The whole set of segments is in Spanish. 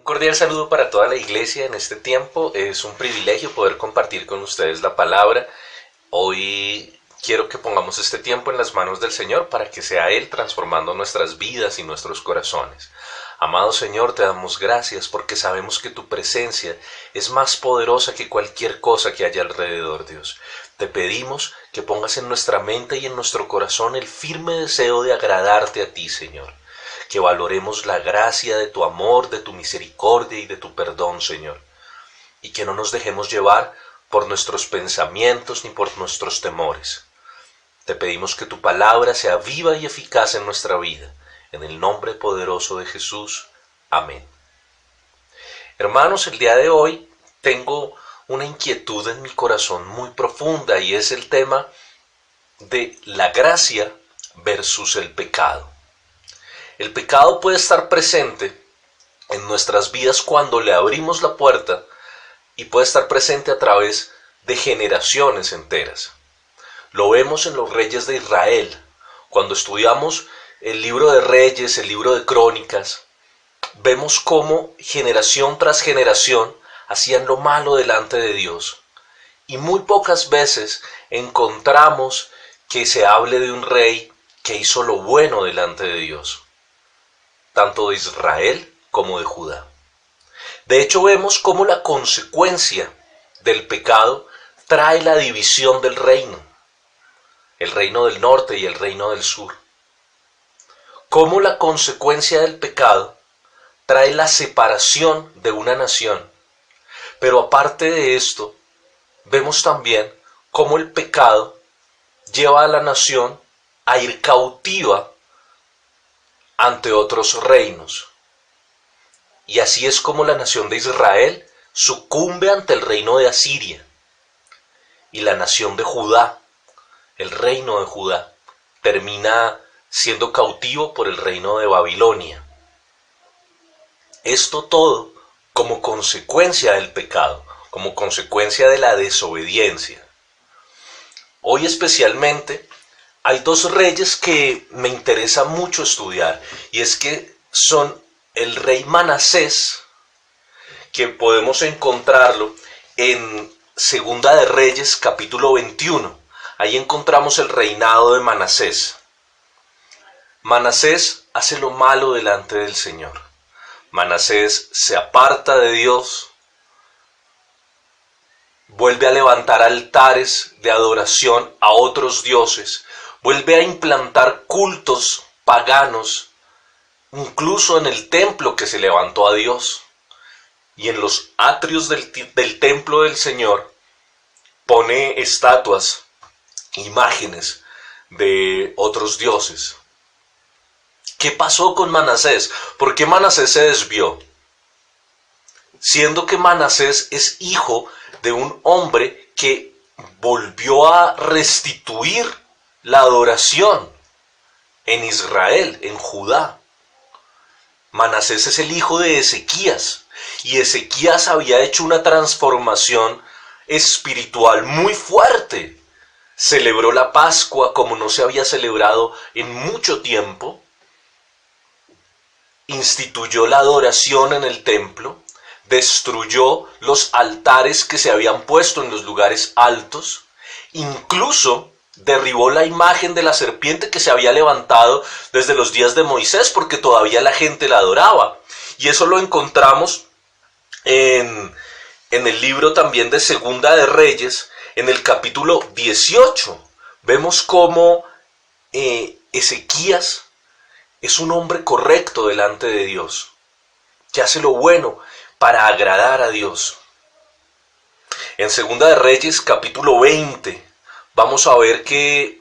Un cordial saludo para toda la iglesia en este tiempo. Es un privilegio poder compartir con ustedes la palabra. Hoy quiero que pongamos este tiempo en las manos del Señor para que sea Él transformando nuestras vidas y nuestros corazones. Amado Señor, te damos gracias porque sabemos que tu presencia es más poderosa que cualquier cosa que haya alrededor, Dios. Te pedimos que pongas en nuestra mente y en nuestro corazón el firme deseo de agradarte a ti, Señor. Que valoremos la gracia de tu amor, de tu misericordia y de tu perdón, Señor. Y que no nos dejemos llevar por nuestros pensamientos ni por nuestros temores. Te pedimos que tu palabra sea viva y eficaz en nuestra vida. En el nombre poderoso de Jesús. Amén. Hermanos, el día de hoy tengo una inquietud en mi corazón muy profunda y es el tema de la gracia versus el pecado. El pecado puede estar presente en nuestras vidas cuando le abrimos la puerta y puede estar presente a través de generaciones enteras. Lo vemos en los reyes de Israel. Cuando estudiamos el libro de Reyes, el libro de Crónicas, vemos cómo generación tras generación hacían lo malo delante de Dios. Y muy pocas veces encontramos que se hable de un rey que hizo lo bueno delante de Dios, tanto de Israel como de Judá. De hecho, vemos cómo la consecuencia del pecado trae la división del reino, el reino del norte y el reino del sur. Cómo la consecuencia del pecado trae la separación de una nación. Pero aparte de esto, vemos también cómo el pecado lleva a la nación a ir cautiva ante otros reinos. Y así es como la nación de Israel sucumbe ante el reino de Asiria. Y la nación de Judá, el reino de Judá, termina siendo cautivo por el reino de Babilonia. Esto todo como consecuencia del pecado, como consecuencia de la desobediencia. Hoy especialmente hay dos reyes que me interesa mucho estudiar, y es que son el rey Manasés, que podemos encontrarlo en Segunda de Reyes, capítulo 21. Ahí encontramos el reinado de Manasés. Manasés hace lo malo delante del Señor. Manasés se aparta de Dios, vuelve a levantar altares de adoración a otros dioses, vuelve a implantar cultos paganos, incluso en el templo que se levantó a Dios. Y en los atrios del templo del Señor pone estatuas, imágenes de otros dioses. ¿Qué pasó con Manasés? ¿Por qué Manasés se desvió? Siendo que Manasés es hijo de un hombre que volvió a restituir la adoración en Israel, en Judá. Manasés es el hijo de Ezequías, y Ezequías había hecho una transformación espiritual muy fuerte. Celebró la Pascua como no se había celebrado en mucho tiempo. Instituyó la adoración en el templo. Destruyó los altares que se habían puesto en los lugares altos. Incluso derribó la imagen de la serpiente que se había levantado desde los días de Moisés, porque todavía la gente la adoraba. Y eso lo encontramos en el libro también de Segunda de Reyes, en el capítulo 18. Vemos cómo Ezequías es un hombre correcto delante de Dios, que hace lo bueno para agradar a Dios. En Segunda de Reyes, capítulo 20, vamos a ver que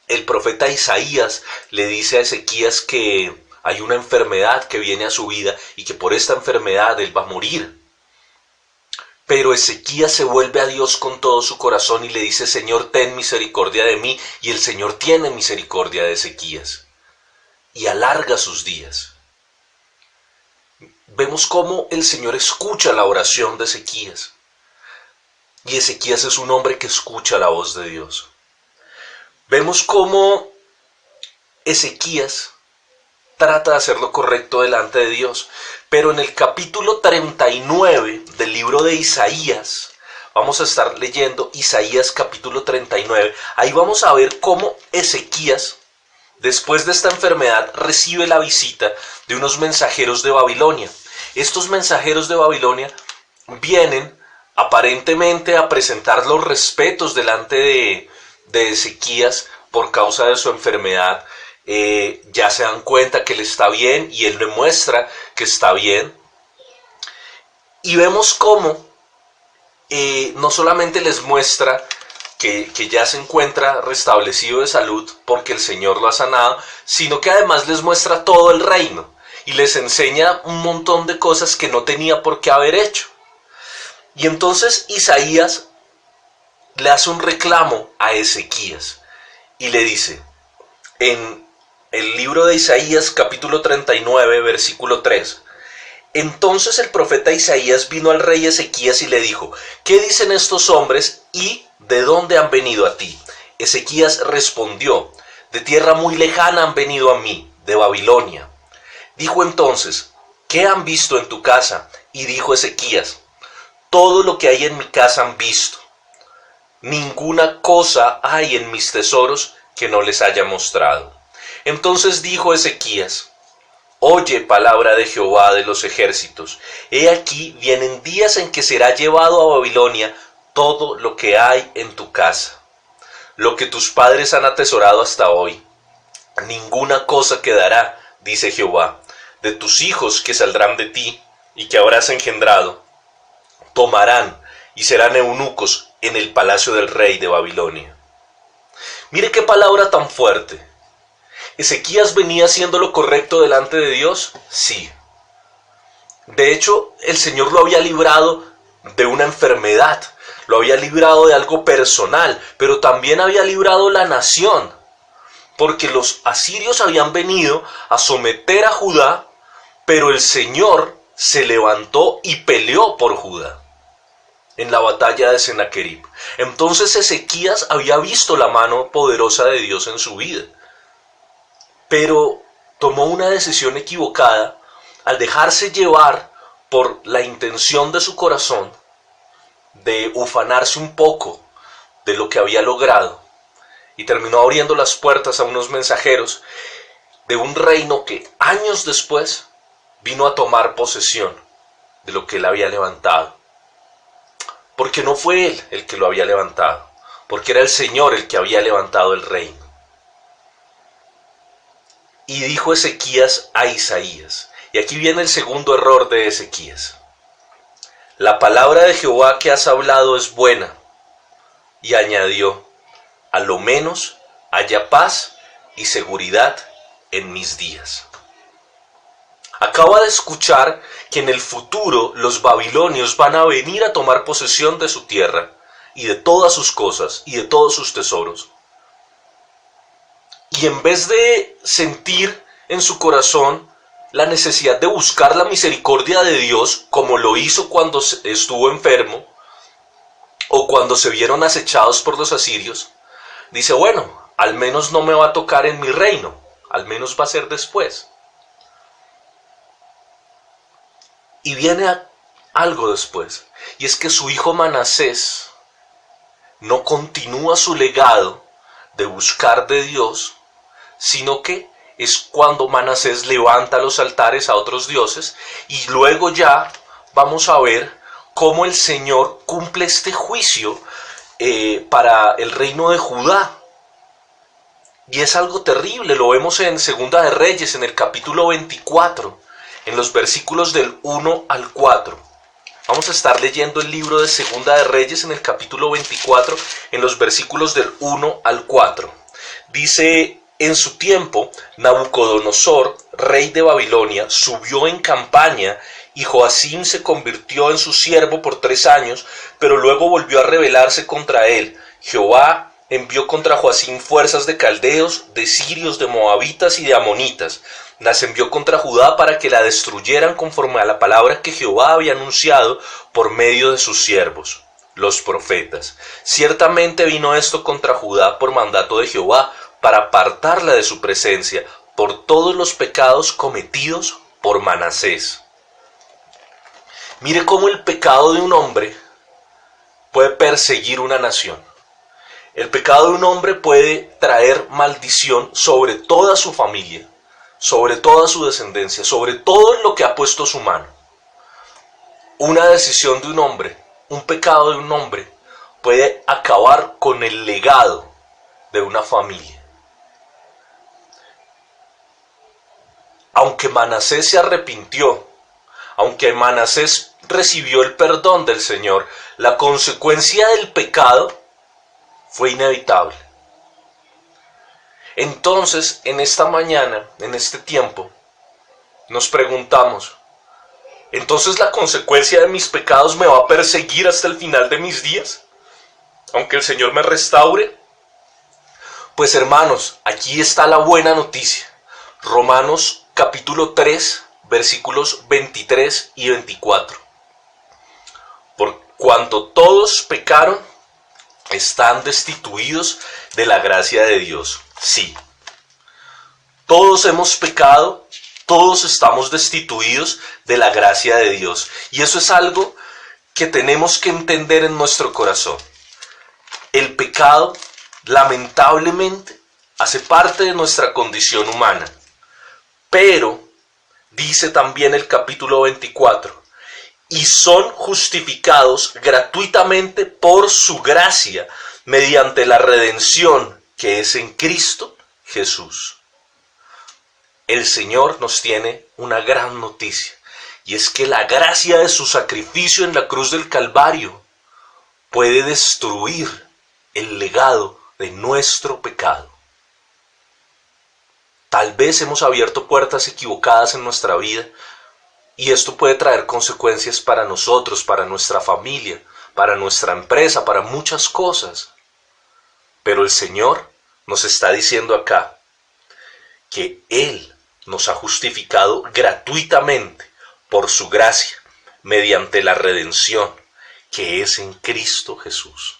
el profeta Isaías le dice a Ezequías que hay una enfermedad que viene a su vida y que por esta enfermedad él va a morir. Pero Ezequías se vuelve a Dios con todo su corazón y le dice: Señor, ten misericordia de mí. Y el Señor tiene misericordia de Ezequías y alarga sus días. Vemos cómo el Señor escucha la oración de Ezequías. Y Ezequías es un hombre que escucha la voz de Dios. Vemos cómo Ezequías trata de hacer lo correcto delante de Dios. Pero en el capítulo 39 del libro de Isaías, vamos a estar leyendo Isaías capítulo 39, ahí vamos a ver cómo Ezequías, después de esta enfermedad, recibe la visita de unos mensajeros de Babilonia. Estos mensajeros de Babilonia vienen aparentemente a presentar los respetos delante de Ezequías por causa de su enfermedad. Ya se dan cuenta que él está bien y él le muestra que está bien. Y vemos cómo no solamente les muestra que ya se encuentra restablecido de salud porque el Señor lo ha sanado, sino que además les muestra todo el reino y les enseña un montón de cosas que no tenía por qué haber hecho. Y entonces Isaías le hace un reclamo a Ezequías y le dice, en el libro de Isaías capítulo 39 versículo 3, entonces el profeta Isaías vino al rey Ezequías y le dijo, ¿qué dicen estos hombres y de dónde han venido a ti? Ezequías respondió, de tierra muy lejana han venido a mí, de Babilonia. Dijo entonces, ¿qué han visto en tu casa? Y dijo Ezequías, todo lo que hay en mi casa han visto. Ninguna cosa hay en mis tesoros que no les haya mostrado. Entonces dijo Ezequías, oye palabra de Jehová de los ejércitos, he aquí vienen días en que será llevado a Babilonia todo lo que hay en tu casa, lo que tus padres han atesorado hasta hoy. Ninguna cosa quedará, dice Jehová, de tus hijos que saldrán de ti y que habrás engendrado, tomarán y serán eunucos en el palacio del rey de Babilonia. Mire qué palabra tan fuerte. ¿Ezequías venía haciendo lo correcto delante de Dios? Sí. De hecho, el Señor lo había librado de una enfermedad, lo había librado de algo personal, pero también había librado la nación, porque los asirios habían venido a someter a Judá, pero el Señor se levantó y peleó por Judá en la batalla de Sennacherib. Entonces Ezequías había visto la mano poderosa de Dios en su vida, pero tomó una decisión equivocada al dejarse llevar por la intención de su corazón de ufanarse un poco de lo que había logrado, y terminó abriendo las puertas a unos mensajeros de un reino que años después vino a tomar posesión de lo que él había levantado. Porque no fue él el que lo había levantado, porque era el Señor el que había levantado el reino. Y dijo Ezequías a Isaías, y aquí viene el segundo error de Ezequías, la palabra de Jehová que has hablado es buena. Y añadió, a lo menos haya paz y seguridad en mis días. Acaba de escuchar que en el futuro los babilonios van a venir a tomar posesión de su tierra y de todas sus cosas y de todos sus tesoros. Y en vez de sentir en su corazón la necesidad de buscar la misericordia de Dios, como lo hizo cuando estuvo enfermo o cuando se vieron acechados por los asirios, dice, bueno, al menos no me va a tocar en mi reino, al menos va a ser después. Y viene algo después, y es que su hijo Manasés no continúa su legado de buscar de Dios, sino que es cuando Manasés levanta los altares a otros dioses, y luego ya vamos a ver cómo el Señor cumple este juicio para el reino de Judá. Y es algo terrible, lo vemos en Segunda de Reyes, en el capítulo 24, en los versículos del 1 al 4. Vamos a estar leyendo el libro de Segunda de Reyes en el capítulo 24, en los versículos del 1 al 4. Dice, en su tiempo, Nabucodonosor, rey de Babilonia, subió en campaña y Joacim se convirtió en su siervo por 3 años, pero luego volvió a rebelarse contra él. Jehová envió contra Joacim fuerzas de caldeos, de sirios, de moabitas y de amonitas. Las envió contra Judá para que la destruyeran conforme a la palabra que Jehová había anunciado por medio de sus siervos, los profetas. Ciertamente vino esto contra Judá por mandato de Jehová, para apartarla de su presencia, por todos los pecados cometidos por Manasés. Mire cómo el pecado de un hombre puede perseguir una nación. El pecado de un hombre puede traer maldición sobre toda su familia, sobre toda su descendencia, sobre todo en lo que ha puesto su mano. Una decisión de un hombre, un pecado de un hombre, puede acabar con el legado de una familia. Aunque Manasés se arrepintió, aunque Manasés recibió el perdón del Señor, la consecuencia del pecado fue inevitable. Entonces, en esta mañana, en este tiempo, nos preguntamos, ¿entonces la consecuencia de mis pecados me va a perseguir hasta el final de mis días? Aunque el Señor me restaure. Pues hermanos, aquí está la buena noticia. Romanos capítulo 3, versículos 23 y 24. Por cuanto todos pecaron, están destituidos de la gracia de Dios. Sí, todos hemos pecado, todos estamos destituidos de la gracia de Dios. Y eso es algo que tenemos que entender en nuestro corazón. El pecado, lamentablemente, hace parte de nuestra condición humana. Pero, dice también el capítulo 24, y son justificados gratuitamente por su gracia, mediante la redención que es en Cristo Jesús. El Señor nos tiene una gran noticia, y es que la gracia de su sacrificio en la cruz del Calvario puede destruir el legado de nuestro pecado. Tal vez hemos abierto puertas equivocadas en nuestra vida, y esto puede traer consecuencias para nosotros, para nuestra familia, para nuestra empresa, para muchas cosas. Pero el Señor nos está diciendo acá que Él nos ha justificado gratuitamente por su gracia, mediante la redención que es en Cristo Jesús.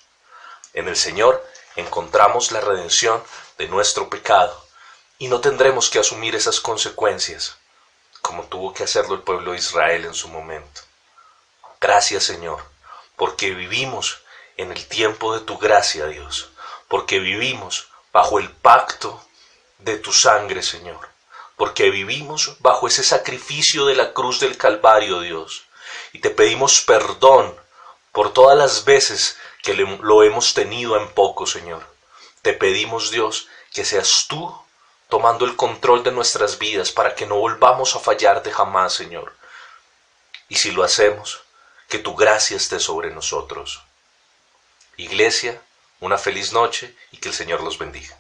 En el Señor encontramos la redención de nuestro pecado y no tendremos que asumir esas consecuencias como tuvo que hacerlo el pueblo de Israel en su momento. Gracias, Señor, porque vivimos en el tiempo de tu gracia, Dios, porque vivimos bajo el pacto de tu sangre, Señor, porque vivimos bajo ese sacrificio de la cruz del Calvario, Dios, y te pedimos perdón por todas las veces que lo hemos tenido en poco, Señor. Te pedimos, Dios, que seas tú tomando el control de nuestras vidas para que no volvamos a fallarte jamás, Señor. Y si lo hacemos, que tu gracia esté sobre nosotros. Iglesia, una feliz noche y que el Señor los bendiga.